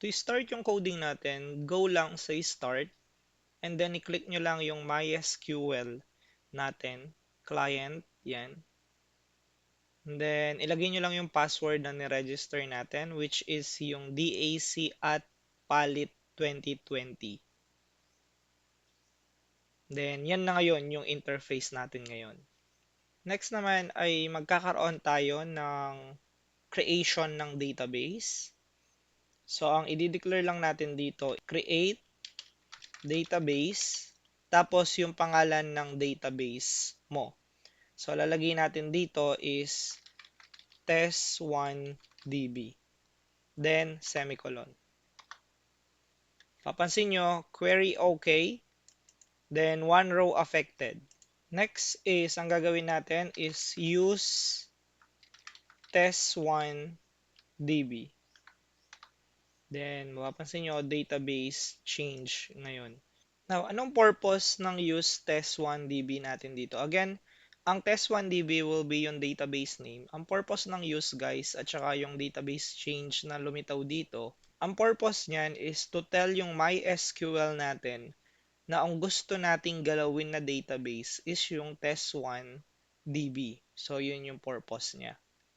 To start yung coding natin, go lang sa start and then i-click nyo lang yung MySQL natin, client, yan. And then ilagay nyo lang yung password na ni-register natin which is yung dac@palit2020. Then yan na ngayon yung interface natin ngayon. Next naman ay magkakaroon tayo ng creation ng database. So ang i-declare lang natin dito, create database, tapos yung pangalan ng database mo. So, lalagay natin dito is test1db. Then, semicolon. Papansin nyo, query okay. Then, one row affected. Next is, ang gagawin natin is use test1db. Then, mapapansin nyo, database change ngayon. Now, anong purpose ng use test1db natin dito? Again, ang test1db will be yung database name. Ang purpose ng use guys at saka yung database change na lumitaw dito, ang purpose niyan is to tell yung MySQL natin na ang gusto nating galawin na database is yung test1db. So, yun yung purpose niya.